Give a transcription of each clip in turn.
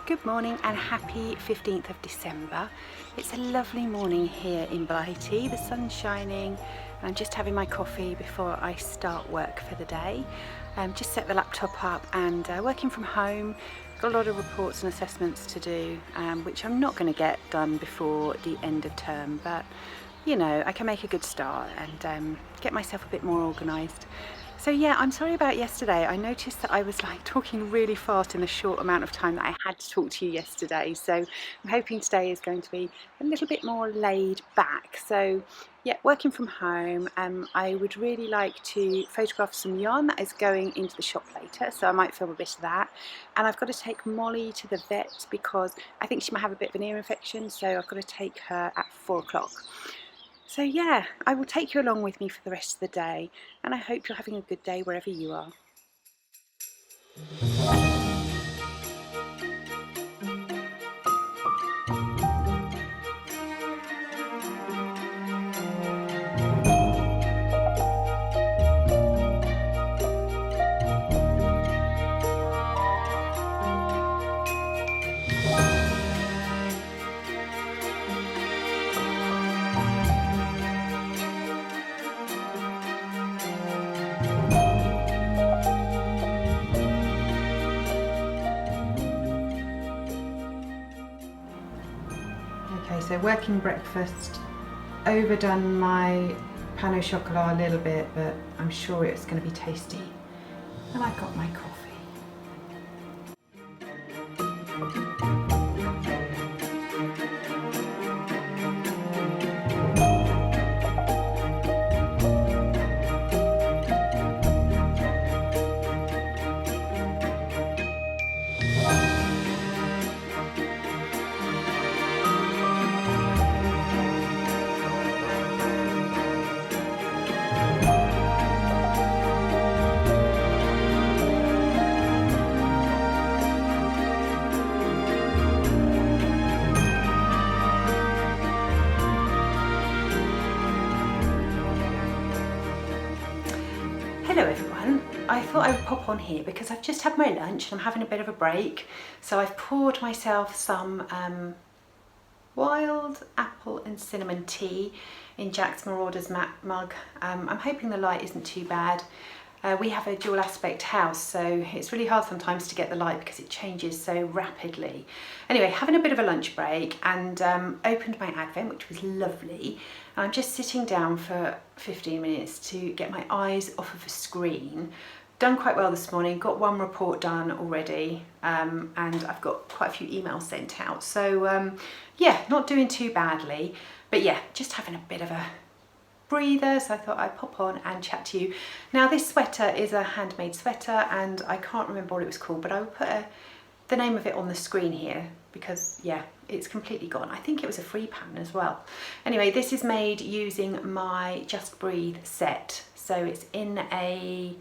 Good morning and happy 15th of December. It's a lovely morning here in Blighty. The sun's shining and I'm just having my coffee before I start work for the day. Just set the laptop up and working from home. Got a lot of reports and assessments to do, which I'm not going to get done before the end of term, but you know, I can make a good start and get myself a bit more organised. So yeah, I'm sorry about yesterday. I noticed that I was like talking really fast in the short amount of time that I had to talk to you yesterday. So I'm hoping today is going to be a little bit more laid back. So yeah, working from home, I would really like to photograph some yarn that is going into the shop later. So I might film a bit of that. And I've got to take Molly to the vet because I think she might have a bit of an ear infection. So I've got to take her at 4 o'clock. So yeah, I will take you along with me for the rest of the day, and I hope you're having a good day wherever you are. Okay, so working breakfast, overdone my pain au chocolat a little bit, but I'm sure it's going to be tasty. And I got my coffee. Hello everyone, I thought I would pop on here because I've just had my lunch and I'm having a bit of a break. So I've poured myself some wild apple and cinnamon tea in Jack's Marauder's mug. I'm hoping the light isn't too bad. We have a dual aspect house, so it's really hard sometimes to get the light because it changes so rapidly. Anyway, having a bit of a lunch break and opened my Advent, which was lovely. And I'm just sitting down for 15 minutes to get my eyes off of a screen. Done quite well this morning, got one report done already, and I've got quite a few emails sent out. So yeah, not doing too badly, but yeah, just having a bit of a breather, so I thought I'd pop on and chat to you. Now this sweater is a handmade sweater and I can't remember what it was called, but I will put the name of it on the screen here because yeah, it's completely gone. I think it was a free pattern as well. Anyway, this is made using my Just Breathe set. So it's in a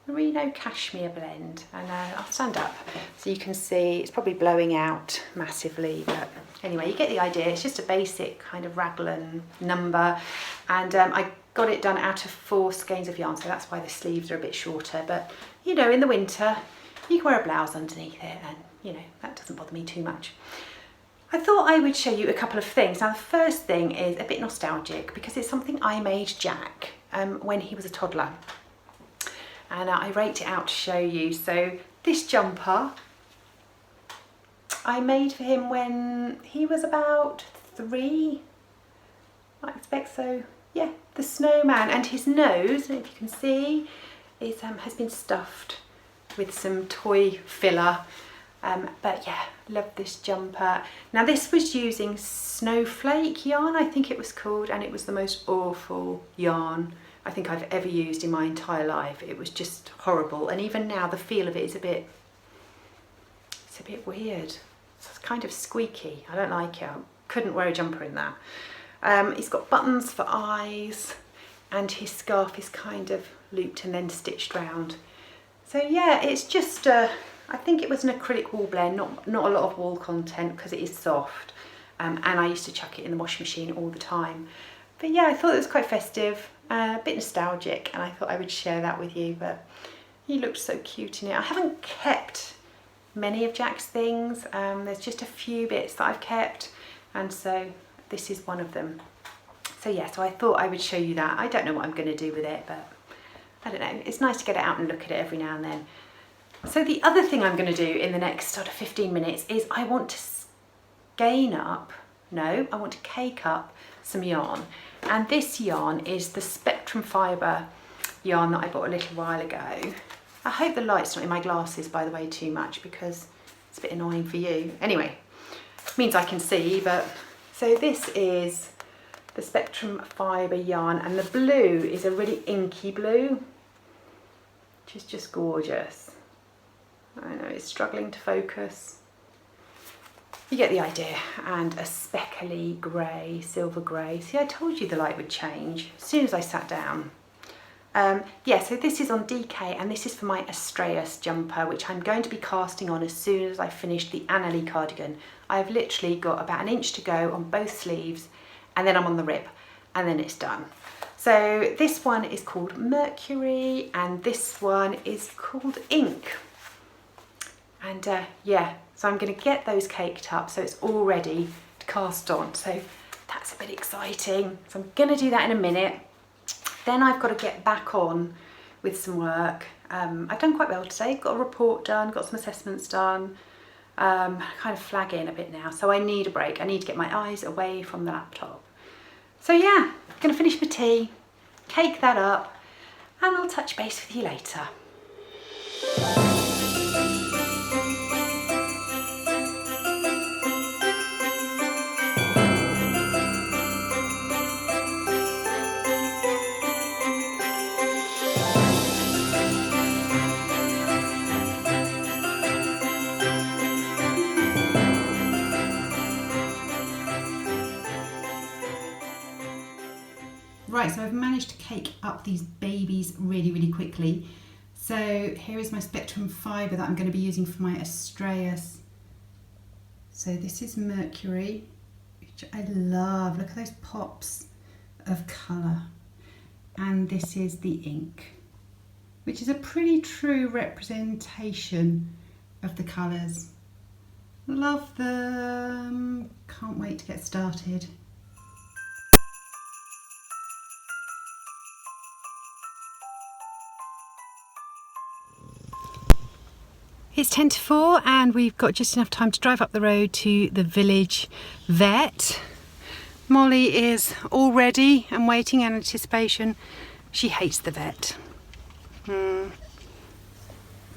merino cashmere blend, and I'll stand up so you can see. It's probably blowing out massively, but anyway, you get the idea. It's just a basic kind of raglan number, and I got it done out of 4 skeins of yarn, so that's why the sleeves are a bit shorter. But you know, in the winter you can wear a blouse underneath it, and you know, that doesn't bother me too much. I thought I would show you a couple of things. Now the first thing is a bit nostalgic because it's something I made Jack when he was a toddler. And I raked it out to show you. So this jumper I made for him when he was about 3, I expect. So yeah, the snowman, and his nose, I don't know if you can see, is has been stuffed with some toy filler. But yeah, love this jumper. Now this was using snowflake yarn, I think it was called, and it was the most awful yarn I think I've ever used in my entire life. It was just horrible, and even now the feel of it is a bit weird. It's kind of squeaky. I don't like it. I couldn't wear a jumper in that. He's got buttons for eyes, and his scarf is kind of looped and then stitched round. So yeah, it's just I think it was an acrylic wool blend, not a lot of wool content because it is soft, and I used to chuck it in the washing machine all the time. But yeah, I thought it was quite festive, a bit nostalgic, and I thought I would share that with you. But He looked so cute in it. I haven't kept many of Jack's things. There's just a few bits that I've kept, and so this is one of them. So yeah, so I thought I would show you that. I don't know what I'm going to do with it, but I don't know. It's nice to get it out and look at it every now and then. So the other thing I'm going to do in the next sort of 15 minutes is I want to I want to cake up some yarn. And this yarn is the Spectrum Fibre yarn that I bought a little while ago. I hope the light's not in my glasses, by the way, too much, because it's a bit annoying for you. Anyway, it means I can see, but so this is the Spectrum Fibre yarn, and the blue is a really inky blue, which is just gorgeous. I know it's struggling to focus. You get the idea. And a speckly grey, silver grey. See, I told you the light would change as soon as I sat down. Yeah, so this is on DK, and this is for my Astraeus jumper, which I'm going to be casting on as soon as I finish the Annalie cardigan. I've literally got about an inch to go on both sleeves, and then I'm on the rib, and then it's done. So this one is called Mercury, and this one is called Ink. And yeah, so I'm going to get those caked up so it's all ready to cast on. So that's a bit exciting. So I'm going to do that in a minute. Then I've got to get back on with some work. I've done quite well today. Got a report done, got some assessments done. Kind of flagging a bit now, so I need a break. I need to get my eyes away from the laptop. So yeah, I'm going to finish my tea, cake that up, and I'll touch base with you later. Right, so I've managed to cake up these babies really quickly. So here is my Spectrum Fibre that I'm going to be using for my Astraeus. So this is Mercury, which I love. Look at those pops of colour. And this is the Ink, which is a pretty true representation of the colours. Love them. Can't wait to get started. It's 10 to 4 and we've got just enough time to drive up the road to the village vet. Molly is all ready and waiting in anticipation. She hates the vet.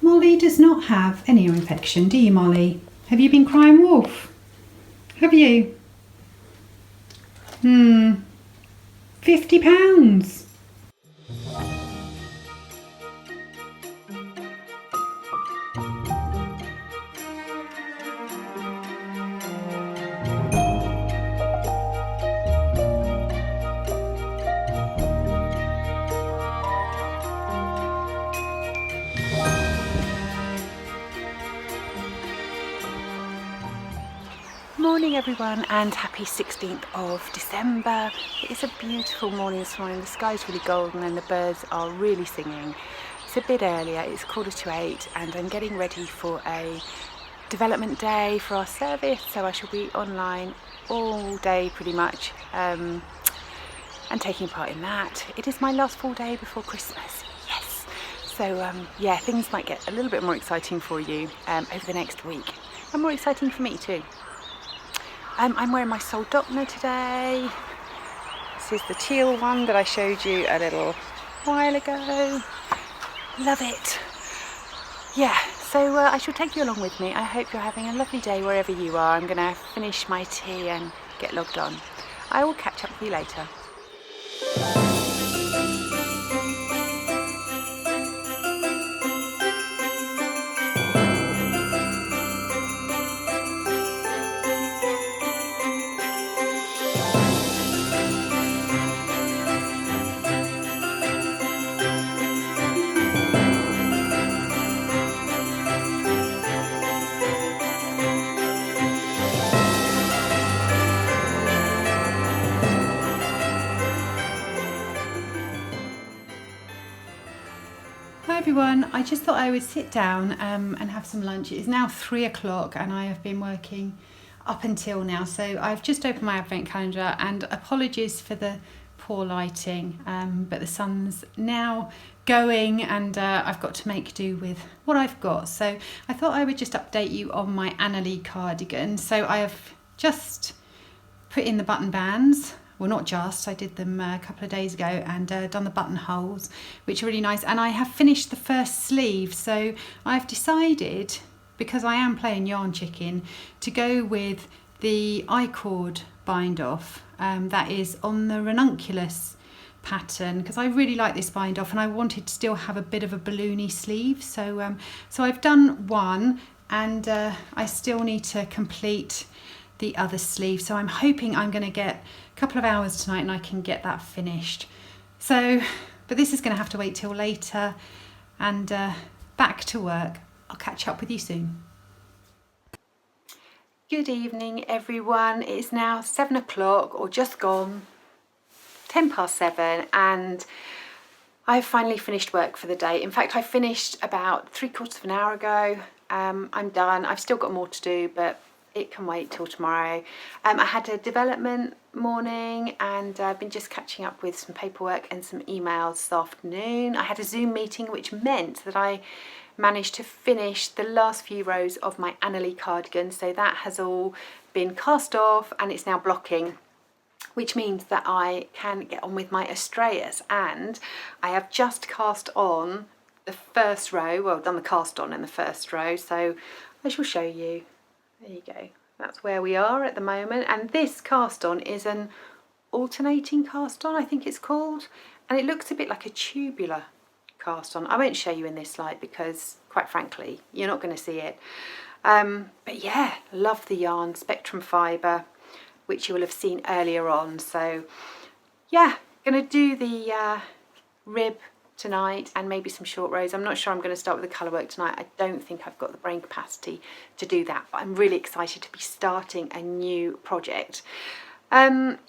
Molly does not have any ear infection, do you, Molly? Have you been crying wolf? Have you? £50. Morning everyone, and happy 16th of December. It is a beautiful morning this morning. The sky's really golden and the birds are really singing. It's a bit earlier, it's 7:45, and I'm getting ready for a development day for our service, so I shall be online all day pretty much and taking part in that. It is my last full day before Christmas, yes. So yeah, things might get a little bit more exciting for you over the next week, and more exciting for me too. I'm wearing my Soldotna today. This is the teal one that I showed you a little while ago. Love it. Yeah, so I shall take you along with me. I hope you're having a lovely day wherever you are. I'm going to finish my tea and get logged on. I will catch up with you later. Hi everyone, I just thought I would sit down and have some lunch. It is now 3 o'clock and I have been working up until now. So I've just opened my advent calendar, and apologies for the poor lighting, but the sun's now going and I've got to make do with what I've got. So I thought I would just update you on my Annalie cardigan. So I have just put in the button bands. Well, not just, I did them a couple of days ago, and done the buttonholes, which are really nice. And I have finished the first sleeve. So I've decided, because I am playing Yarn Chicken, to go with the I-cord bind off that is on the ranunculus pattern, because I really like this bind off and I wanted to still have a bit of a balloony sleeve. So so I've done one, and I still need to complete the other sleeve. So I'm hoping I'm going to get a couple of hours tonight and I can get that finished. So, but this is going to have to wait till later, and back to work. I'll catch up with you soon. Good evening everyone. It is now 7 o'clock, or just gone, 10 past 7, and I've finally finished work for the day. In fact, I finished about 3/4 of an hour ago. I'm done. I've still got more to do, but it can wait till tomorrow. I had a development morning, and I've been just catching up with some paperwork and some emails this afternoon. I had a Zoom meeting, which meant that I managed to finish the last few rows of my Annalie cardigan. So that has all been cast off and it's now blocking, which means that I can get on with my Astraeus. And I have just cast on the first row, well, done the cast on in the first row. So I shall show you. There you go, that's where we are at the moment. And this cast on is an alternating cast on, I think it's called, and it looks a bit like a tubular cast on. I won't show you in this light because, quite frankly, you're not going to see it. But yeah, love the yarn, Spectrum Fibre, which you will have seen earlier on. So yeah, going to do the rib tonight and maybe some short rows. I'm not sure I'm going to start with the colour work tonight. I don't think I've got the brain capacity to do that, but I'm really excited to be starting a new project. What am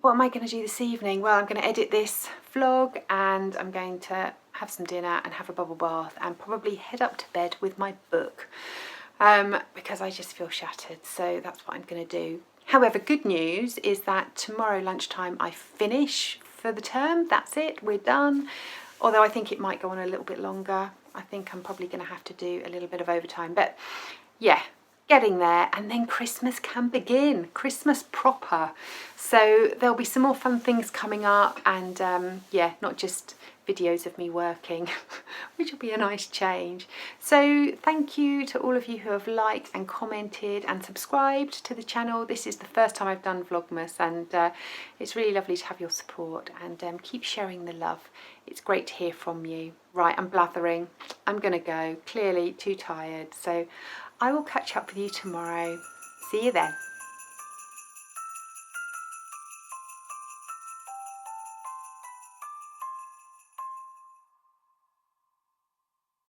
I going to do this evening? Well, I'm going to edit this vlog, and I'm going to have some dinner and have a bubble bath and probably head up to bed with my book, because I just feel shattered. So that's what I'm going to do. However, good news is that tomorrow lunchtime I finish for the term. That's it, we're done. Although I think it might go on a little bit longer. I think I'm probably going to have to do a little bit of overtime, but yeah, getting there. And then Christmas can begin, Christmas proper. So there'll be some more fun things coming up, and yeah, not just videos of me working, which will be a nice change. So thank you to all of you who have liked and commented and subscribed to the channel. This is the first time I've done Vlogmas, and it's really lovely to have your support, and keep sharing the love. It's great to hear from you. Right, I'm blathering. I'm gonna go, clearly too tired. So I will catch up with you tomorrow. See you then.